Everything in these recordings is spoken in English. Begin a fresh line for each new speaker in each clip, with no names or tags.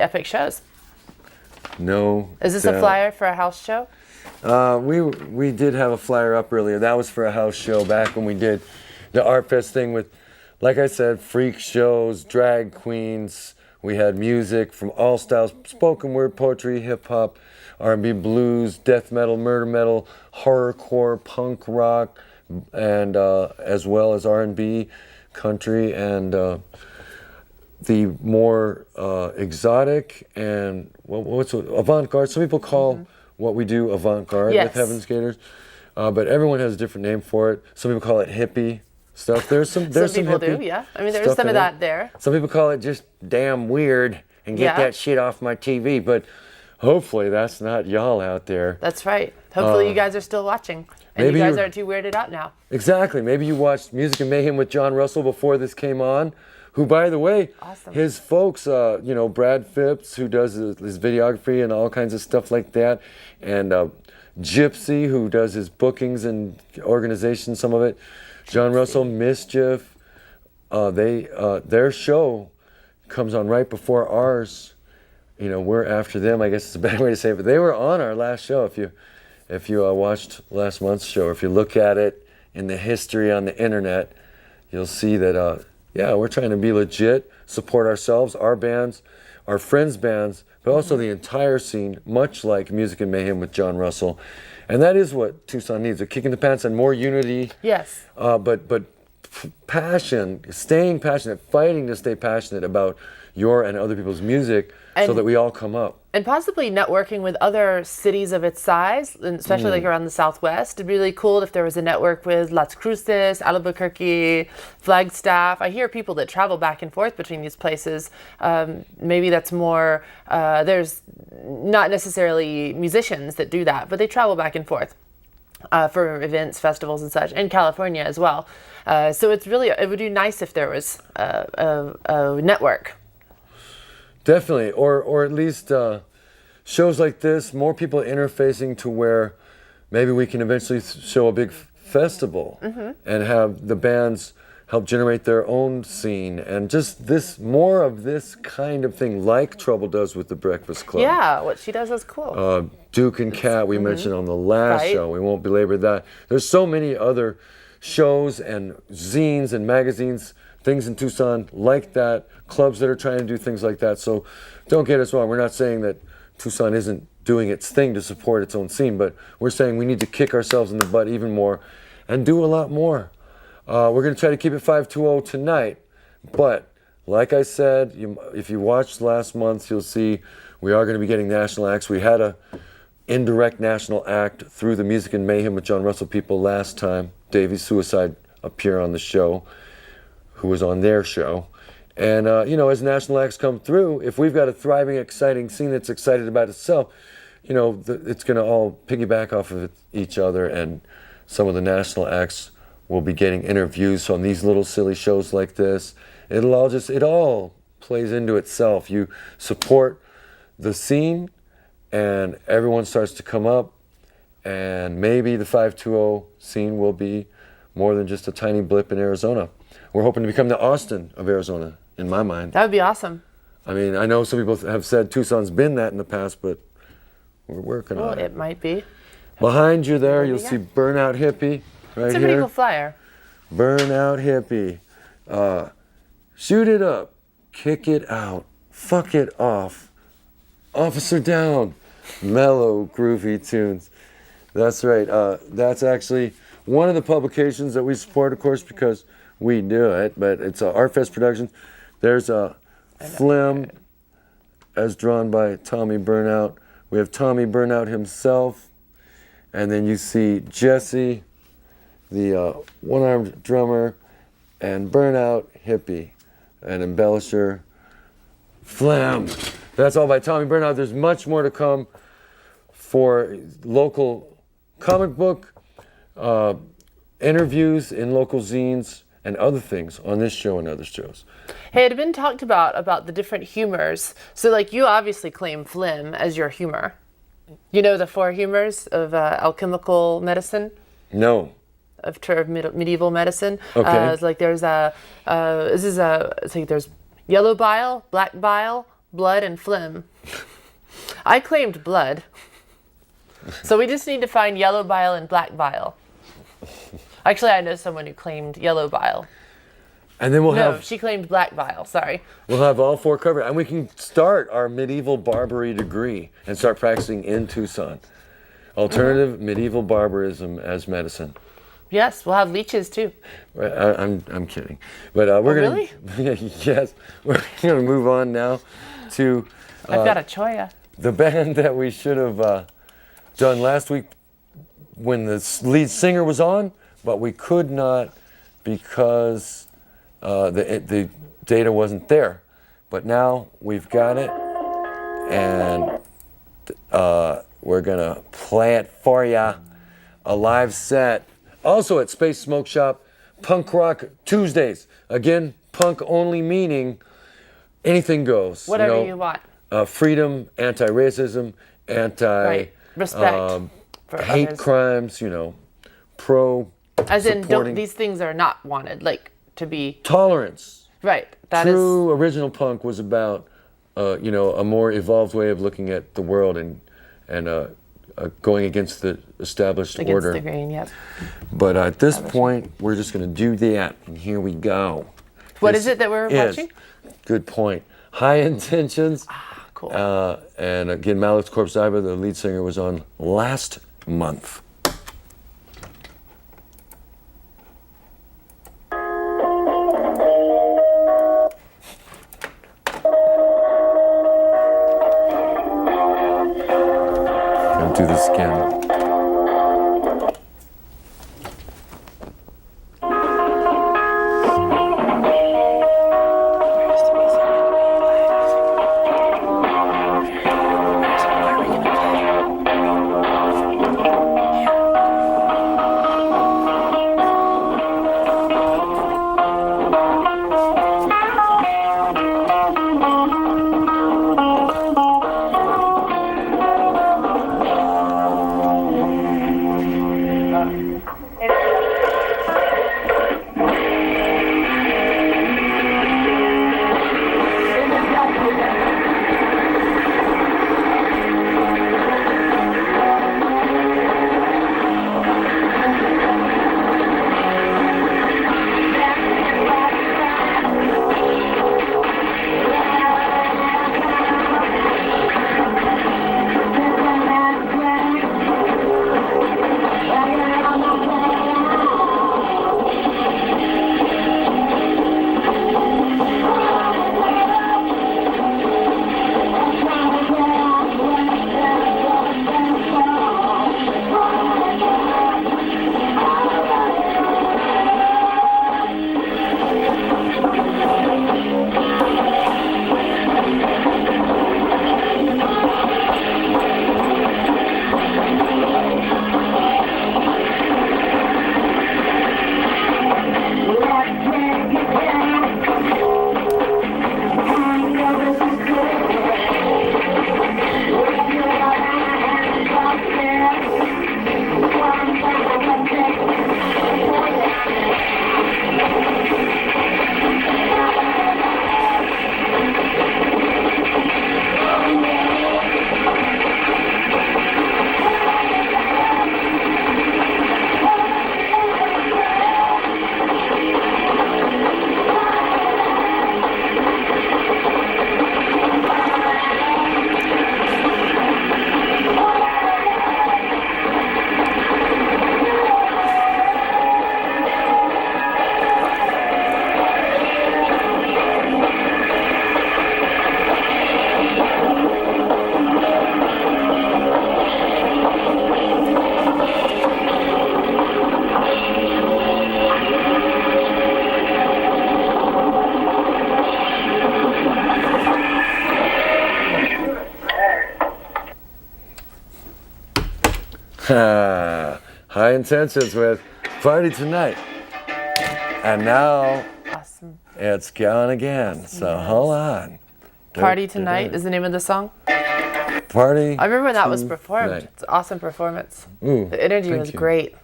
epic shows.
No.
Is this a flyer for a house show?
We did have a flyer up earlier. That was for a house show back when we did the Artfest thing with, like I said, freak shows, drag queens. We had music from all styles, spoken word, poetry, hip hop, R&B, blues, death metal, murder metal, horrorcore, punk rock, and as well as R&B, country, and the more exotic and what's avant-garde. Some people call what we do avant-garde with Heaven's Gators, but everyone has a different name for it. Some people call it hippie stuff. There's some
people do, yeah. I mean, there's some of that there.
Some people call it just damn weird and get that shit off my TV, but hopefully that's not y'all out there.
That's right. Hopefully you guys are still watching. And you guys aren't too weirded out now.
Exactly. Maybe you watched Music and Mayhem with John Russell before this came on, who, by the way, his folks, Brad Phipps, who does his videography and all kinds of stuff like that, and Gypsy, who does his bookings and organization, some of it, John Russell, Mischief, their show comes on right before ours. You know, we're after them, I guess it's a better way to say it, but they were on our last show. If you watched last month's show, if you look at it in the history on the internet, you'll see that, we're trying to be legit, support ourselves, our bands, our friends' bands, but also the entire scene, much like Music and Mayhem with John Russell. And that is what Tucson needs, a kick in the pants and more unity.
Yes.
But passion, staying passionate, fighting to stay passionate about your and other people's music so that we all come up.
And possibly networking with other cities of its size, especially like around the Southwest. It'd be really cool if there was a network with Las Cruces, Albuquerque, Flagstaff. I hear people that travel back and forth between these places. Maybe that's more, there's not necessarily musicians that do that, but they travel back and forth for events, festivals and such, in California as well. So it's really, it would be nice if there was a network.
Definitely, or at least shows like this, more people interfacing to where maybe we can eventually show a big festival and have the bands help generate their own scene, and just this, more of this kind of thing, like Trouble does with the Breakfast Club.
Yeah, what she does is cool.
Duke and Cat, we mentioned on the last show. We won't belabor that. There's so many other shows and zines and magazines, things in Tucson like that, clubs that are trying to do things like that. So don't get us wrong. We're not saying that Tucson isn't doing its thing to support its own scene, but we're saying we need to kick ourselves in the butt even more and do a lot more. We're going to try to keep it 520 tonight, but like I said, if you watched last month, you'll see we are going to be getting national acts. We had a indirect national act through the Music and Mayhem with John Russell people last time. Davey Suicide appeared on the show, who was on their show. And, as national acts come through, if we've got a thriving, exciting scene that's excited about itself, it's going to all piggyback off of each other, and some of the national acts will be getting interviews on these little silly shows like this. It all plays into itself. You support the scene, and everyone starts to come up, and maybe the 520 scene will be more than just a tiny blip in Arizona. We're hoping to become the Austin of Arizona, in my mind.
That would be awesome.
I mean, I know some people have said Tucson's been that in the past, but we're working on it.
Well, it might be.
Behind you there, you'll see Burnout Hippie right here.
It's a pretty cool flyer.
Burnout Hippie. Shoot it up. Kick it out. Fuck it off. Officer down. Mellow, groovy tunes. That's right. That's actually one of the publications that we support, of course, because we do it, but it's Artfest Productions. There's a Phlegm, as drawn by Tommy Burnout. We have Tommy Burnout himself, and then you see Jesse, the one-armed drummer, and Burnout Hippie, an embellisher. Phlegm. That's all by Tommy Burnout. There's much more to come for local comic book interviews in local zines and other things on this show and other shows.
Hey, it had been talked about the different humors. So, like, you obviously claim Phlegm as your humor. You know the 4 humors of alchemical medicine?
No.
Of medieval medicine.
Okay.
It's like there's there's yellow bile, black bile, blood, and phlegm. I claimed blood. So we just need to find yellow bile and black bile. Actually, I know someone who claimed yellow bile.
And then
No, she claimed black bile, sorry.
We'll have all 4 covered. And we can start our medieval barbarity degree and start practicing in Tucson. Alternative medieval barbarism as medicine.
Yes, we'll have leeches too.
I'm kidding. But we're going
really?
to... Yes. We're going to move on now to...
I've got a choya.
The band that we should have done last week when the lead singer was on, but we could not because the data wasn't there. But now we've got it, and we're gonna play it for ya. A live set, also at Space Smoke Shop, Punk Rock Tuesdays. Again, punk only, meaning anything goes.
Whatever you want.
Freedom, anti-racism,
respect for
hate
others.
Crimes, pro
As in,
supporting
these things are not wanted, like to be
tolerance.
right.
True original punk was about a more evolved way of looking at the world and going against the established order.
Against the grain, yep.
But at this point, we're just going to do that, and here we go.
What is it that we're watching?
Good point. High Intentions.
Cool.
And again, Malik's Corpse Zyva, the lead singer, was on last month. Gonna do this again. High Intentions with Party Tonight. And now
Awesome.
it's gone again. So hold on.
Party Tonight is the name of the song.
Party.
I remember when that was performed.
Tonight.
It's an awesome performance.
Ooh,
The energy
thank
was
you.
great.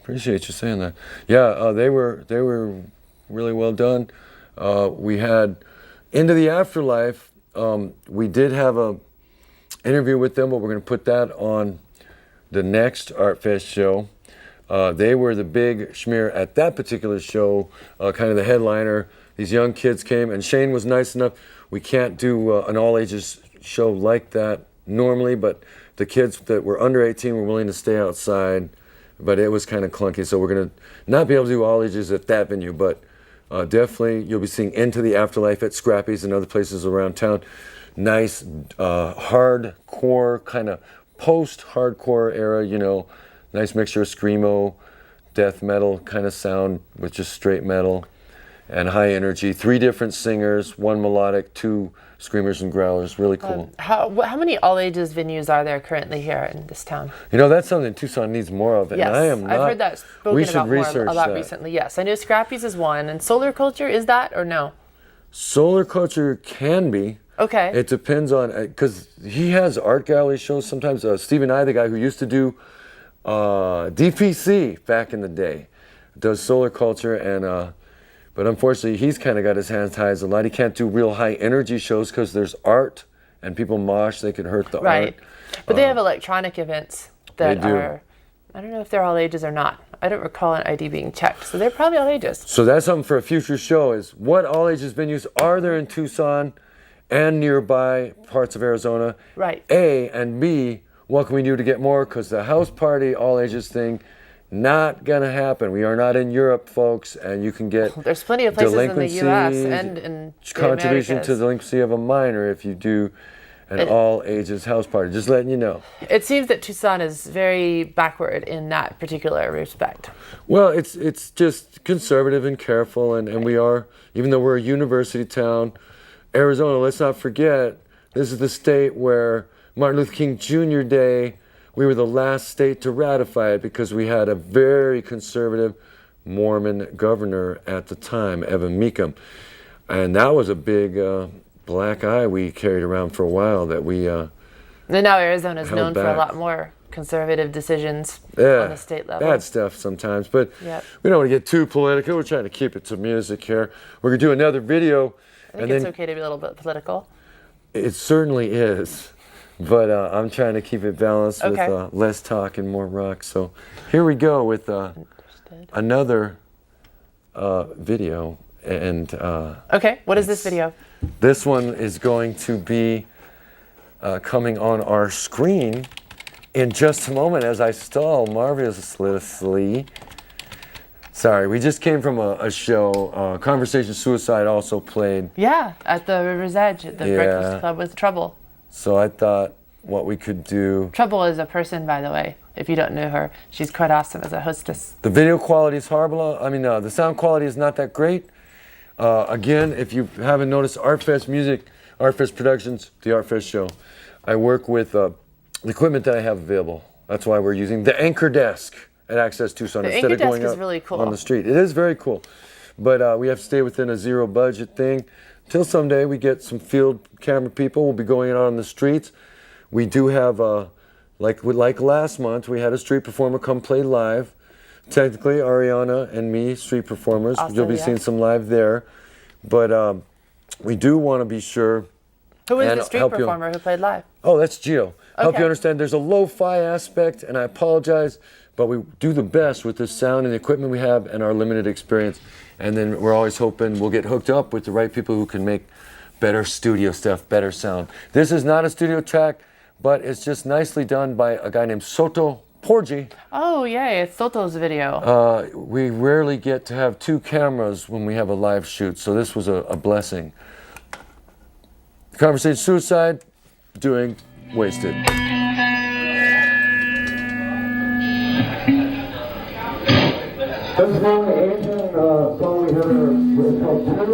Appreciate you saying that. Yeah, they were really well done. We had Into the Afterlife, We did have a interview with them, but we're going to put that on the next Artfest show. They were the big schmear at that particular show, kind of the headliner. These young kids came, and Shane was nice enough. We can't do an all-ages show like that normally, but the kids that were under 18 were willing to stay outside, but it was kind of clunky, so we're going to not be able to do all ages at that venue, but definitely you'll be seeing Into the Afterlife at Scrappy's and other places around town. Nice hardcore, kind of post-hardcore era, you know, nice mixture of screamo, death metal kind of sound with just straight metal and high energy. 3 different singers, 1 melodic, 2 screamers and growlers. Really cool.
How many all-ages venues are there currently here in this town?
You know, that's something Tucson needs more of.
Yes,
and I am not,
I've heard that spoken
we should
about more
research
a lot
that.
recently. Yes, I know Scrappy's is one. And Solar Culture, is that or no?
Solar Culture can be.
Okay.
It depends on, because he has art gallery shows sometimes. Stephen I, the guy who used to do DPC back in the day, does Solar Culture, and but unfortunately he's kind of got his hands tied a lot. He can't do real high energy shows because there's art and people mosh, they could hurt the
right.
art.
But they have electronic events that
They do.
are, I don't know if they're all ages or not. I don't recall an ID being checked, so they're probably all ages.
So that's something for a future show, is what all ages venues are there in Tucson and nearby parts of Arizona?
Right.
A, and B, what can we do to get more? Because the house party all ages thing, not gonna happen. We are not in Europe, folks, and you can get
There's plenty of places in the U.S. and in the
contribution
Americas.
to the delinquency of a minor if you do an all ages house party. Just letting you know.
It seems that Tucson is very backward in that particular respect.
Well, it's just conservative and careful, and we are, even though we're a university town, Arizona, let's not forget, this is the state where Martin Luther King Jr. Day, we were the last state to ratify it because we had a very conservative Mormon governor at the time, Evan Meacham. And that was a big black eye we carried around for a while that we
And now Arizona is known for a
back.
lot more conservative decisions
yeah,
on the state level.
bad stuff sometimes, but
Yep.
we don't want to get too political. We're trying to keep it to music here. We're going to do another video.
I think it's okay to be a little bit political.
It certainly is, but I'm trying to keep it balanced
Okay.
with less talk and more rock. So here we go with another video. And
Okay, what is this video?
this one is going to be coming on our screen in just a moment as I stall marvelously. Sorry, we just came from a show. Conversation Suicide also played.
Yeah, at the River's Edge, at the
Yeah.
Breakfast Club with Trouble.
So I thought what we could do.
Trouble is a person, by the way, if you don't know her. She's quite awesome as a hostess.
The video quality is horrible. I mean, the sound quality is not that great. Again, if you haven't noticed, Artfest Music, Artfest Productions, the Artfest show, I work with the equipment that I have available. That's why we're using the anchor desk at Access Tucson
The
instead
anchor
of going
desk is
out
really cool.
on the street. It is very cool, but we have to stay within a zero budget thing. Till someday we get some field camera people. We'll be going out on the streets. We do have, like last month, we had a street performer come play live. Technically, Arianna and me, street performers.
Also,
You'll be
yeah.
seeing some live there. But we do want to be sure.
Who was
and
the street
help you-
performer who played live?
Oh, that's Gio. Help
Okay.
you understand there's a lo-fi aspect, and I apologize, but we do the best with the sound and the equipment we have and our limited experience. And then we're always hoping we'll get hooked up with the right people who can make better studio stuff, better sound. This is not a studio track, but it's just nicely done by a guy named Soto, Porgy.
Oh, yay, it's Soto's video.
We rarely get to have 2 cameras when we have a live shoot, so this was a blessing. Conversation Suicide, doing Wasted.
This one, the Asian song we heard was called Two.